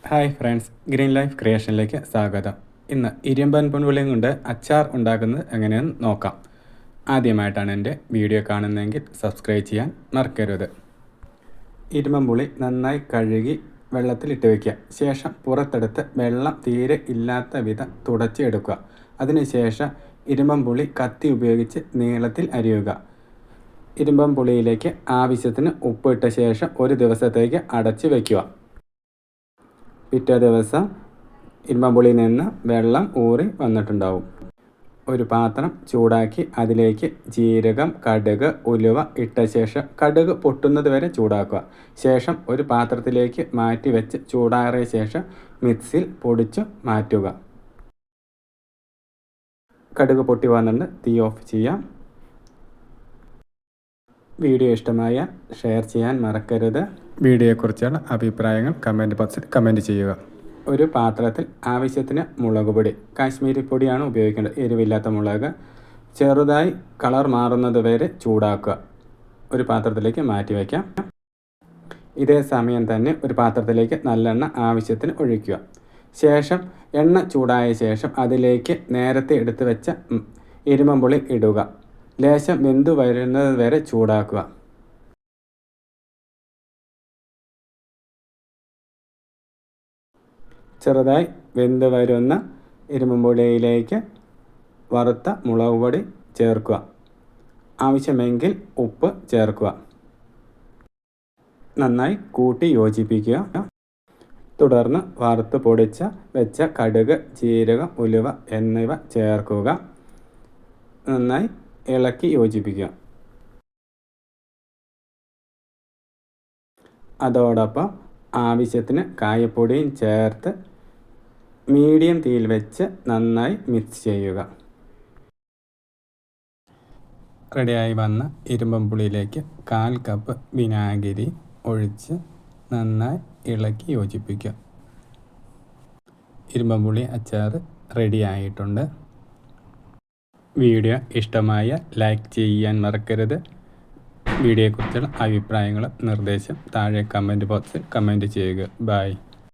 Hi friends, green life ക്രിയേഷനിലേക്ക് സ്വാഗതം. ഇന്ന് ഇരുമ്പൻ പുളിയും കൊണ്ട് അച്ചാർ ഉണ്ടാക്കുന്നത് എങ്ങനെയെന്ന് നോക്കാം. ആദ്യമായിട്ടാണ് എൻ്റെ വീഡിയോ കാണുന്നതെങ്കിൽ സബ്സ്ക്രൈബ് ചെയ്യാൻ മറക്കരുത്. ഇരുമ്പൻ പുളി നന്നായി കഴുകി വെള്ളത്തിലിട്ട് വയ്ക്കുക. ശേഷം പുറത്തെടുത്ത് വെള്ളം തീരെ ഇല്ലാത്ത വിധം തുടച്ച് എടുക്കുക. അതിനുശേഷം ഇരുമ്പൻ പുളി കത്തി ഉപയോഗിച്ച് നീളത്തിൽ അരിയുക. ഇരുമ്പൻ പുളിയിലേക്ക് ആവശ്യത്തിന് ഉപ്പിട്ട ശേഷം ഒരു ദിവസത്തേക്ക് അടച്ച് വയ്ക്കുക. പിറ്റേ ദിവസം ഇരുമ്പൻപുളിയിൽ നിന്ന് വെള്ളം ഊറി വന്നിട്ടുണ്ടാവും. ഒരു പാത്രം ചൂടാക്കി അതിലേക്ക് ജീരകം, കടുക്, ഉലുവ ഇട്ട ശേഷം കടുക് പൊട്ടുന്നത് വരെ ചൂടാക്കുക. ശേഷം ഒരു പാത്രത്തിലേക്ക് മാറ്റി വെച്ച് ചൂടാറിയ ശേഷം മിക്സിയിൽ പൊടിച്ച് മാറ്റുക. കടുക് പൊട്ടി വന്നിട്ട് തീ ഓഫ് ചെയ്യാം. വീഡിയോ ഇഷ്ടമായ ഷെയർ ചെയ്യാൻ മറക്കരുത്. വീഡിയോയെക്കുറിച്ചുള്ള അഭിപ്രായങ്ങൾ കമൻറ്റ് ബോക്സിൽ കമൻറ്റ് ചെയ്യുക. ഒരു പാത്രത്തിൽ ആവശ്യത്തിന് മുളക് പൊടി, കാശ്മീരി പൊടിയാണ് ഉപയോഗിക്കേണ്ടത്, എരിവില്ലാത്ത മുളക്, ചെറുതായി കളർ മാറുന്നത് വരെ ചൂടാക്കുക. ഒരു പാത്രത്തിലേക്ക് മാറ്റി വയ്ക്കാം. ഇതേ സമയം തന്നെ ഒരു പാത്രത്തിലേക്ക് നല്ലെണ്ണ ആവശ്യത്തിന് ഒഴിക്കുക. ശേഷം എണ്ണ ചൂടായ ശേഷം അതിലേക്ക് നേരത്തെ എടുത്തു വെച്ച ഇരുമ്പൻപുളി ഇടുക. ലേശം വെന്തു വരുന്നത് വരെ ചൂടാക്കുക. ചെറുതായി വെന്ത് വരുന്ന ഇരുമ്പൻപുളിയിലേക്ക് വറുത്ത മുളക് പൊടി ചേർക്കുക. ആവശ്യമെങ്കിൽ ഉപ്പ് ചേർക്കുക. നന്നായി കൂട്ടി യോജിപ്പിക്കുക. തുടർന്ന് വറുത്ത് പൊടിച്ച വെച്ച കടുക്, ജീരകം, ഉലുവ എന്നിവ ചേർക്കുക. നന്നായി ഇളക്കി യോജിപ്പിക്കുക. അതോടൊപ്പം ആവശ്യത്തിന് കായപ്പൊടിയും ചേർത്ത് മീഡിയം തീയിൽ വെച്ച് നന്നായി മിക്സ് ചെയ്യുക. റെഡിയായി വന്ന ഇരുമ്പൻപുളിയിലേക്ക് 1/4 കപ്പ് വിനാഗിരി ഒഴിച്ച് നന്നായി ഇളക്കി യോജിപ്പിക്കുക. ഇരുമ്പൻപുളി അച്ചാർ റെഡിയായിട്ടുണ്ട്. വീഡിയോ ഇഷ്ടമായ ലൈക്ക് ചെയ്യാൻ മറക്കരുത്. വീഡിയോയെക്കുറിച്ചുള്ള അഭിപ്രായങ്ങളും നിർദ്ദേശം താഴെ കമൻറ്റ് ബോക്സിൽ കമൻറ്റ് ചെയ്യുക. ബൈ.